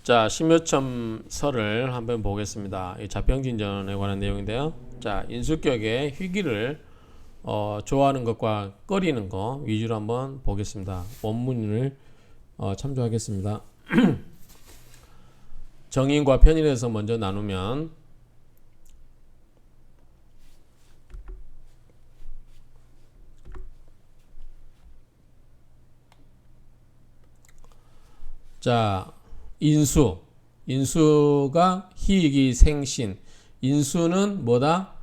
자, 심요점설을 한번 보겠습니다. 이 자평진전에 관한 내용인데요. 자, 인수격의 희귀를 좋아하는 것과 꺼리는 것 위주로 한번 보겠습니다. 원문을 참조하겠습니다. 정인과 편인에서 먼저 나누면 자, 인수가 희귀 생신. 인수는 뭐다?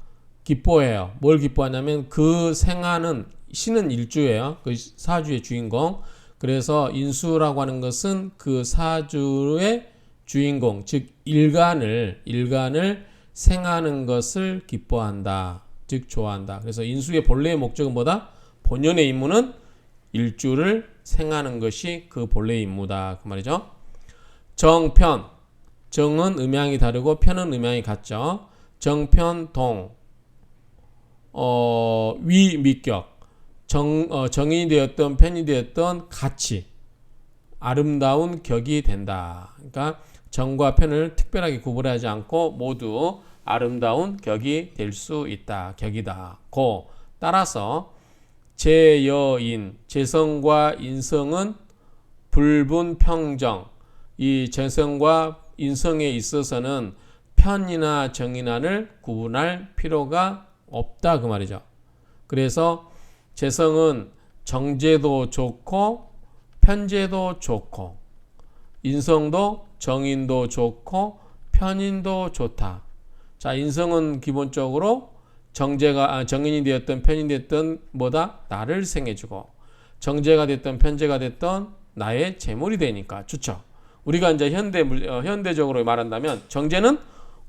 기뻐해요. 뭘 기뻐하냐면 그 생하는 신은 일주예요. 그 사주의 주인공. 그래서 인수라고 하는 것은 그 사주의 주인공, 즉 일간을 생하는 것을 기뻐한다. 즉 좋아한다. 그래서 인수의 본래의 목적은 뭐다? 본연의 임무는 일주를 생하는 것이 그 본래의 임무다. 그 말이죠. 정편. 정은 음양이 다르고 편은 음양이 같죠. 정편동. 위미격. 정인이 되었던 편이 되었던 같이 아름다운 격이 된다. 그러니까 정과 편을 특별하게 구분하지 않고 모두 아름다운 격이 될 수 있다. 격이다. 고 따라서 재여인, 재성과 인성은 불분평정. 이 재성과 인성에 있어서는 편이나 정인한을 구분할 필요가 없다 그 말이죠. 그래서 재성은 정제도 좋고 편제도 좋고 인성도 정인도 좋고 편인도 좋다. 자, 인성은 기본적으로 정인이 되었던 편인이 되었던 뭐다? 나를 생해주고 정제가 됐던 편제가 됐던 나의 재물이 되니까 좋죠. 우리가 이제 현대적으로 말한다면 정제는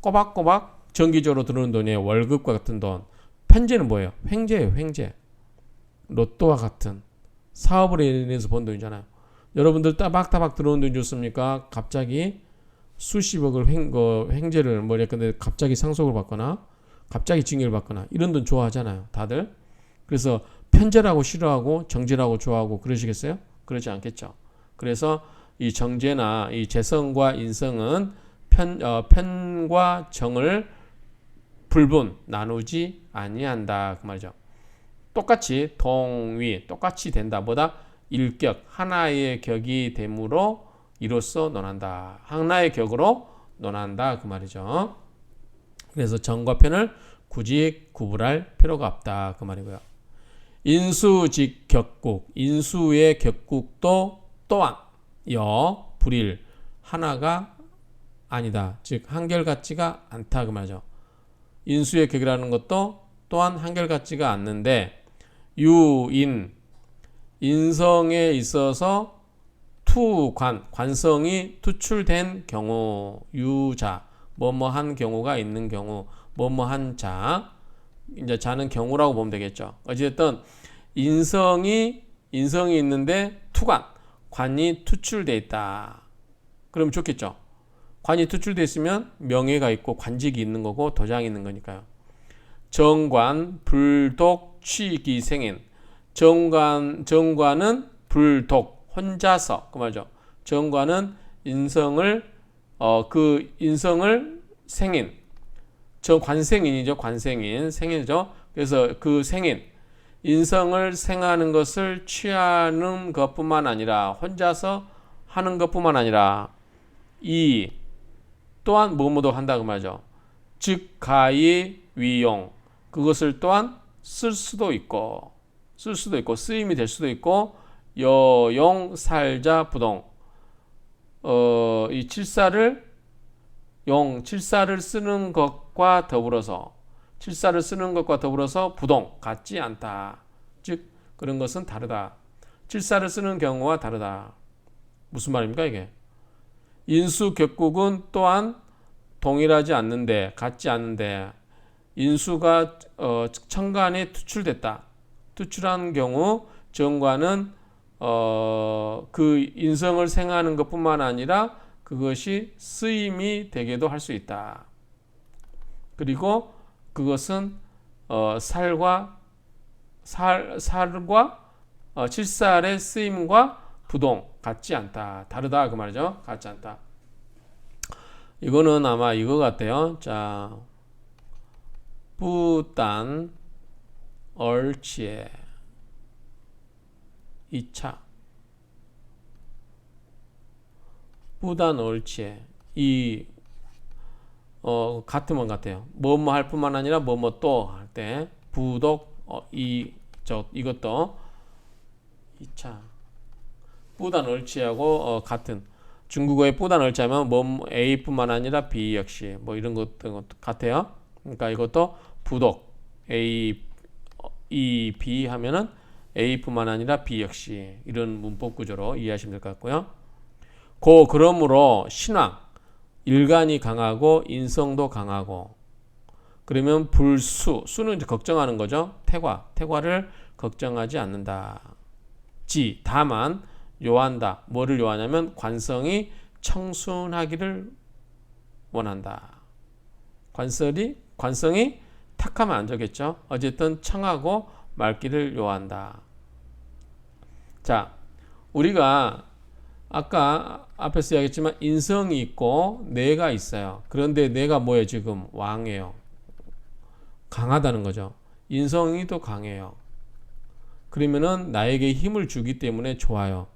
꼬박꼬박 정기적으로 들어오는 돈이에요. 월급과 같은 돈. 편제는 뭐예요? 횡재예요. 횡재. 로또와 같은 사업으로 인해서 번 돈이잖아요. 여러분들 따박따박 들어오는 돈 좋습니까? 갑자기 수십억을 횡재를 근데 갑자기 상속을 받거나 갑자기 징계를 받거나 이런 돈 좋아하잖아요. 다들. 그래서 편제라고 싫어하고 정제라고 좋아하고 그러시겠어요? 그러지 않겠죠. 그래서 이 정제나 이 재성과 인성은 편과 정을 불분 나누지 아니한다 그 말이죠. 똑같이 동위 똑같이 된다. 뭐다? 일격 하나의 격이 됨으로 이로써 논한다. 하나의 격으로 논한다 그 말이죠. 그래서 정과 편을 굳이 구분할 필요가 없다 그 말이고요. 인수직 격국. 인수의 격국도 또한 불일 하나가 아니다. 즉 한결같지가 않다 그 말이죠. 인수의 격이라는 것도 또한 한결같지가 않는데 인성에 있어서 관성이 투출된 경우 유자 뭐뭐한 경우가 있는 경우 뭐뭐한 자 이제 자는 경우라고 보면 되겠죠. 어쨌든 인성이 있는데 관이 투출돼 있다. 그럼 좋겠죠. 관이 투출돼 있으면 명예가 있고 관직이 있는 거고 도장이 있는 거니까요. 정관 불독 취기생인. 정관은 불독 혼자서 그 말이죠. 정관은 인성을 생인 관생인이죠. 관생인 생인이죠. 그래서 그 생인 인성을 생하는 것을 취하는 것뿐만 아니라 혼자서 하는 것뿐만 아니라 또한 뭐뭐도 한다 그 말이죠. 즉 가히 위용 그것을 또한 쓸 수도 있고 쓰임이 될 수도 있고 여용 살자 부동 이 칠사를 쓰는 것과 더불어서 부동 같지 않다. 즉 그런 것은 다르다. 칠사를 쓰는 경우와 다르다. 무슨 말입니까 이게? 인수격국은 또한 동일하지 않는데 같지 않는데 인수가 천간에 투출한 경우 정관은 그 인성을 생하는 것뿐만 아니라 그것이 쓰임이 되게도 할 수 있다. 그리고 그것은 살과 칠살의 쓰임과 부동 같지 않다. 다르다 그 말이죠. 같지 않다. 이거는 아마 이거 같아요. 자, 부단 얼치에 2차 부단 얼치에 이 같으면 같아요. 뭐뭐 할 뿐만 아니라 뭐뭐 또 할 때 부독 이것도 2차 부단 얼치하고 같은 중국어의 부단 얼치하면 뭐 A뿐만 아니라 B 역시 뭐 이런 것도 같아요. 그러니까 이것도 부독 A B 하면은 A뿐만 아니라 B 역시 이런 문법 구조로 이해하시면 될 것 같고요. 그러므로 신왕 일간이 강하고 인성도 강하고 그러면 수는 이제 걱정하는 거죠. 태과를 걱정하지 않는다. 다만 요한다. 뭐를 요하냐면 관성이 청순하기를 원한다. 관성이 탁하면 안 되겠죠. 어쨌든 청하고 맑기를 요한다. 자, 우리가 아까 앞에서 이야기했지만 인성이 있고 뇌가 있어요. 그런데 뇌가 뭐예요? 지금 왕이에요. 강하다는 거죠. 인성이 또 강해요. 그러면은 나에게 힘을 주기 때문에 좋아요.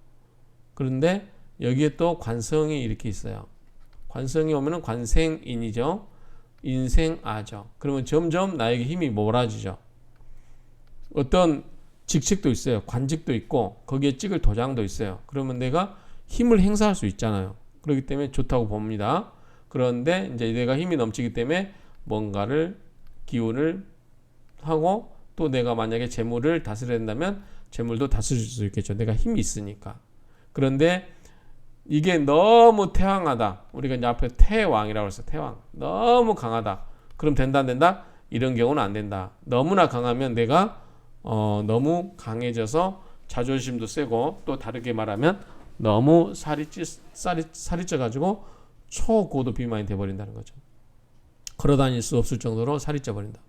그런데 여기에 또 관성이 이렇게 있어요. 관성이 오면은 관생인이죠. 인생아죠. 그러면 점점 나에게 힘이 몰아지죠. 어떤 직책도 있어요. 관직도 있고 거기에 찍을 도장도 있어요. 그러면 내가 힘을 행사할 수 있잖아요. 그렇기 때문에 좋다고 봅니다. 그런데 이제 내가 힘이 넘치기 때문에 뭔가를 기운을 하고 또 내가 만약에 재물을 다스려야 된다면 재물도 다스릴 수 있겠죠. 내가 힘이 있으니까. 그런데 이게 너무 태왕하다. 우리가 이제 앞에 태왕이라고 했어요. 태왕. 너무 강하다. 그럼 된다 안 된다? 이런 경우는 안 된다. 너무나 강하면 내가 너무 강해져서 자존심도 세고 또 다르게 말하면 너무 살이 쪄가지고 초고도 비만이 돼버린다는 거죠. 걸어다닐 수 없을 정도로 살이 쪄버린다.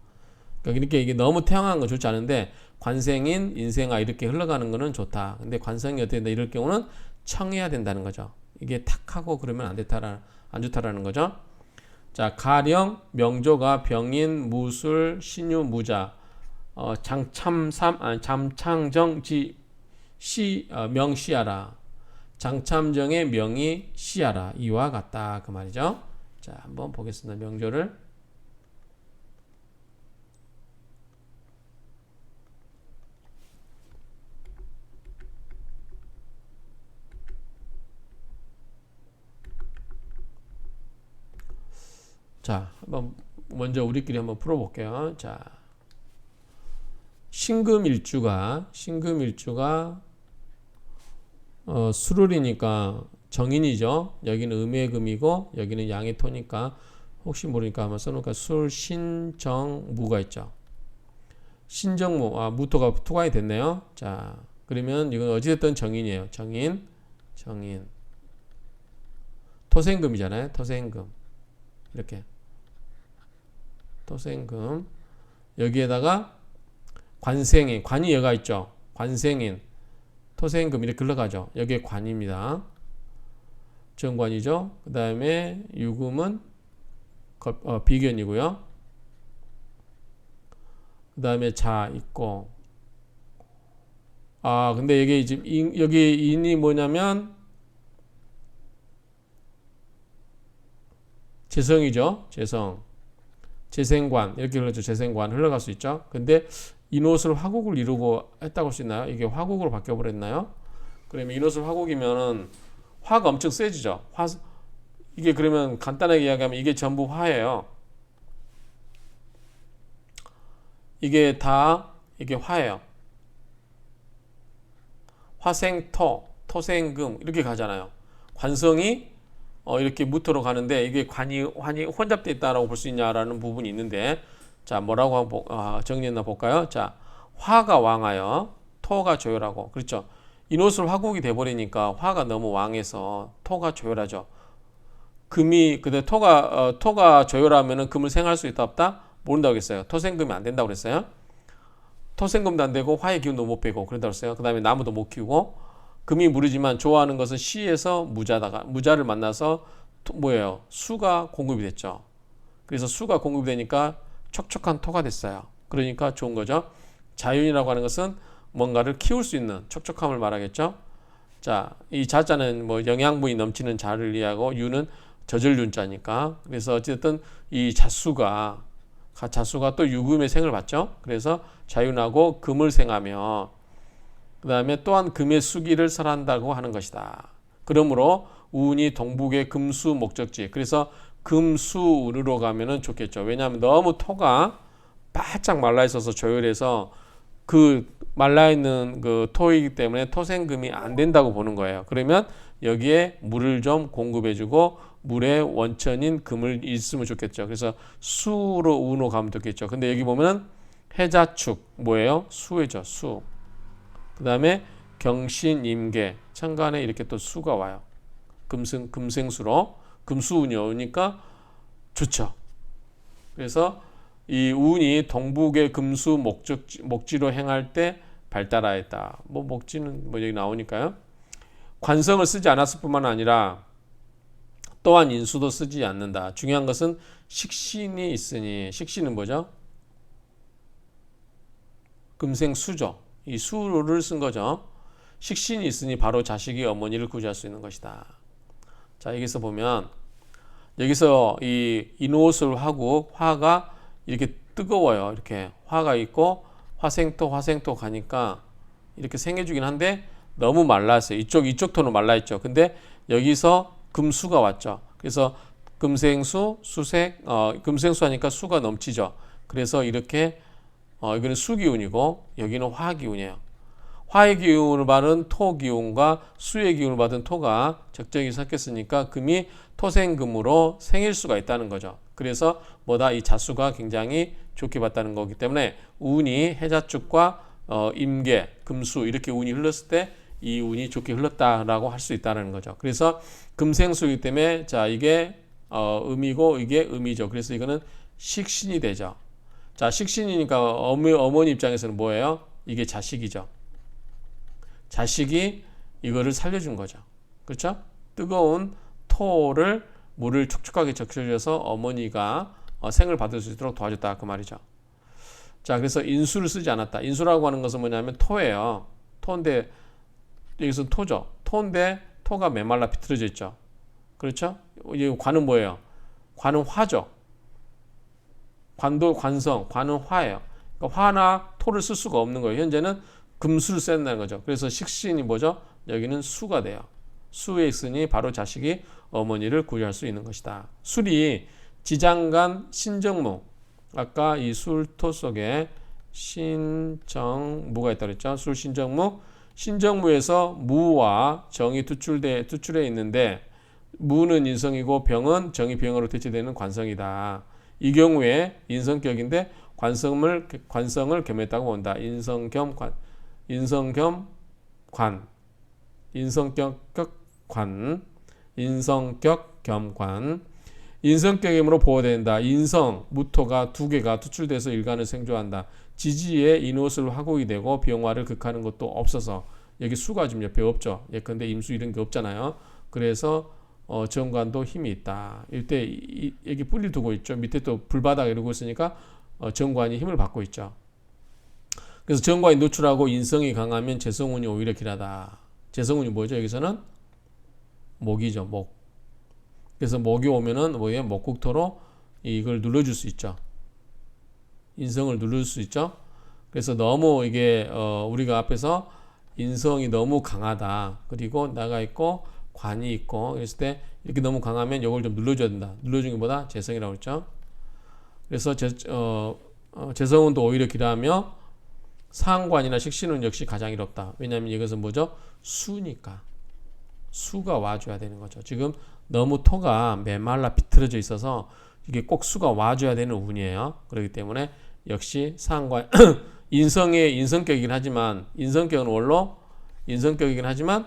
그러니까 이게 너무 태양한 건 좋지 않은데 관생인, 인생아 이렇게 흘러가는 거는 좋다. 근데 관성이 어떻게 된다 이럴 경우는 청해야 된다는 거죠. 이게 탁하고 그러면 안 좋다라는 거죠. 자, 가령 명조가 병인, 무술, 신유, 무자, 잠창정지 명시하라. 장참정의 명이 시하라. 이와 같다. 그 말이죠. 자, 한번 보겠습니다. 명조를. 자, 한번 먼저 우리끼리 한번 풀어볼게요. 자, 신금일주가 수룰이니까 정인이죠. 여기는 음의 금이고 여기는 양의 토니까 혹시 모르니까 한번 써놓을까. 술, 신, 정, 무가 있죠. 신정무, 무토가 투관이 됐네요. 자, 그러면 이건 어찌됐든 정인이에요. 정인. 토생금이잖아요. 토생금. 이렇게. 토생금. 여기에다가 관생인, 관이 여가 있죠. 관생인. 토생금 이렇게 흘러가죠. 여기에 관입니다. 정관이죠. 그 다음에 유금은 비견이고요. 그 다음에 자 있고. 근데 이게 지금 여기 인이 뭐냐면 재성이죠. 재생관 이렇게 흘러죠. 재생관 흘러갈 수 있죠. 근데 인옷을 화국을 이루고 했다고 할 수 있나요? 이게 화국으로 바뀌어버렸나요? 그러면 인옷을 화국이면은 화가 엄청 세지죠. 이게 그러면 간단하게 이야기하면 이게 전부 화예요. 이게 화예요. 화생토, 토생금 이렇게 가잖아요. 관성이 이렇게 무토로 가는데 이게 관이 혼잡되어 있다라고 볼 수 있냐라는 부분이 있는데 자 뭐라고 정리했나 볼까요? 자 화가 왕하여 토가 조열하고 그렇죠. 인옷을 화국이 돼버리니까 화가 너무 왕해서 토가 조열하죠. 금이 근데 토가 조열하면은 금을 생할 수 있다 없다 모른다고 했어요. 토생금이 안 된다고 그랬어요. 토생금도 안 되고 화의 기운도 못 빼고 그런다고 했어요. 그 다음에 나무도 못 키우고 금이 무르지만 좋아하는 것은 시에서 무자를 만나서 뭐예요? 수가 공급이 됐죠. 그래서 수가 공급이 되니까 촉촉한 토가 됐어요. 그러니까 좋은 거죠. 자윤이라고 하는 것은 뭔가를 키울 수 있는 촉촉함을 말하겠죠. 자, 이 자자는 뭐 영양분이 넘치는 자를 이해하고 유는 젖을 윤자니까. 그래서 어쨌든 이 자수가 또 유금의 생을 받죠. 그래서 자윤하고 금을 생하며 그 다음에 또한 금의 수기를 설한다고 하는 것이다. 그러므로 운이 동북의 금수 목적지. 그래서 금수운으로 가면은 좋겠죠. 왜냐하면 너무 토가 바짝 말라 있어서 조율해서 그 말라 있는 그 토이기 때문에 토생금이 안 된다고 보는 거예요. 그러면 여기에 물을 좀 공급해주고 물의 원천인 금을 있으면 좋겠죠. 그래서 수로 운으로 가면 좋겠죠. 근데 여기 보면은 해자축 뭐예요? 수해죠. 수. 그 다음에 경신임계 천간에 이렇게 또 수가 와요. 금생수로 금수운이 오니까 좋죠. 그래서 이 운이 동북의 금수 목지로 행할 때 발달하였다. 뭐 목지는 뭐 여기 나오니까요. 관성을 쓰지 않았을 뿐만 아니라 또한 인수도 쓰지 않는다. 중요한 것은 식신이 있으니 식신은 뭐죠? 금생수죠. 이 수를 쓴 거죠. 식신이 있으니 바로 자식이 어머니를 구제할 수 있는 것이다. 자, 여기서 보면 여기서 이 인옷을 하고 화가 이렇게 뜨거워요. 이렇게 화가 있고 화생토 가니까 이렇게 생겨주긴 한데 너무 말랐어요. 이쪽 토는 말라있죠. 근데 여기서 금수가 왔죠. 그래서 금생수, 수색, 금생수 하니까 수가 넘치죠. 그래서 이렇게 이거는 수기운이고 여기는 화기운이에요. 화의 기운을 받은 토기운과 수의 기운을 받은 토가 적절히 섞였으니까 금이 토생금으로 생일 수가 있다는 거죠. 그래서 뭐다 이 자수가 굉장히 좋게 봤다는 거기 때문에 운이 해자축과 임계, 금수 이렇게 운이 흘렀을 때 이 운이 좋게 흘렀다라고 할 수 있다는 거죠. 그래서 금생수이기 때문에 자 이게 음이고 이게 음이죠. 그래서 이거는 식신이 되죠. 자 식신이니까 어머니 입장에서는 뭐예요? 이게 자식이죠. 자식이 이거를 살려준 거죠. 그렇죠? 뜨거운 토를 물을 촉촉하게 적셔줘서 어머니가 생을 받을 수 있도록 도와줬다 그 말이죠. 자 그래서 인수를 쓰지 않았다. 인수라고 하는 것은 뭐냐면 토예요. 토인데 여기서 토죠. 토인데 토가 메말라 비틀어져 있죠. 그렇죠? 이 관은 뭐예요? 관은 화죠. 관도 관성, 관은 화예요. 그러니까 화나 토를 쓸 수가 없는 거예요. 현재는 금수를 써야 된다는 거죠. 그래서 식신이 뭐죠? 여기는 수가 돼요. 수에 있으니 바로 자식이 어머니를 구제할 수 있는 것이다. 술이 지장간 신정무. 아까 이 술토 속에 신정무가 있다고 했죠. 술 신정무. 신정무에서 무와 정이 투출해 있는데 무는 인성이고 병은 정이 병으로 대체되는 관성이다. 이 경우에 인성격인데 관성을 겸했다고 본다. 인성 겸 관. 인성격 겸관. 인성격이므로 보호된다. 인성, 무토가 두 개가 투출돼서 일간을 생조한다. 지지에 인옷을 화국이 되고 병화를 극하는 것도 없어서 여기 수가 지금 옆에 없죠. 예컨대 임수 이런 게 없잖아요. 그래서 정관도 힘이 있다. 이때 여기 뿌리를 두고 있죠. 밑에 또 불바닥 이러고 있으니까 정관이 힘을 받고 있죠. 그래서 정관이 노출하고 인성이 강하면 재성운이 오히려 길하다. 재성운이 뭐죠? 여기서는 목이죠. 목. 그래서 목이 오면은 뭐예요? 목국토로 이걸 눌러줄 수 있죠. 인성을 누를 수 있죠. 그래서 너무 이게 우리가 앞에서 인성이 너무 강하다. 그리고 나가 있고 관이 있고 그랬을 때 이렇게 너무 강하면 이걸 좀 눌러줘야 된다. 눌러주는 것보다 재성이라고 했죠. 그래서 재성운도 오히려 길하며 상관이나 식신운 역시 가장 이롭다. 왜냐하면 이것은 뭐죠? 수니까. 수가 와줘야 되는 거죠. 지금 너무 토가 메말라 비틀어져 있어서 이게 꼭 수가 와줘야 되는 운이에요. 그렇기 때문에 역시 상관 인성의 인성격이긴 하지만 인성격은 원로 인성격이긴 하지만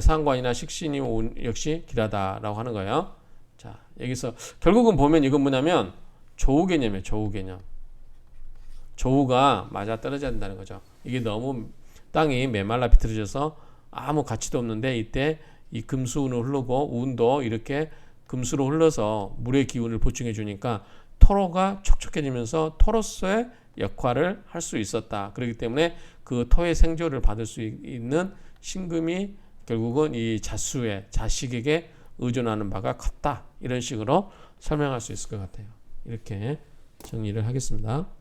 상관이나 식신이 역시 길하다라고 하는 거예요. 자 여기서 결국은 보면 이건 뭐냐면 조우 개념이에요. 조우 개념. 조우가 맞아 떨어져야 된다는 거죠. 이게 너무 땅이 메말라 비틀어져서 아무 가치도 없는데 이때 이 금수운을 흐르고 운도 이렇게 금수로 흘러서 물의 기운을 보충해 주니까 토로가 촉촉해지면서 토로서의 역할을 할 수 있었다. 그렇기 때문에 그 토의 생조를 받을 수 있는 신금이 결국은 이 자수의 자식에게 의존하는 바가 컸다. 이런 식으로 설명할 수 있을 것 같아요. 이렇게 정리를 하겠습니다.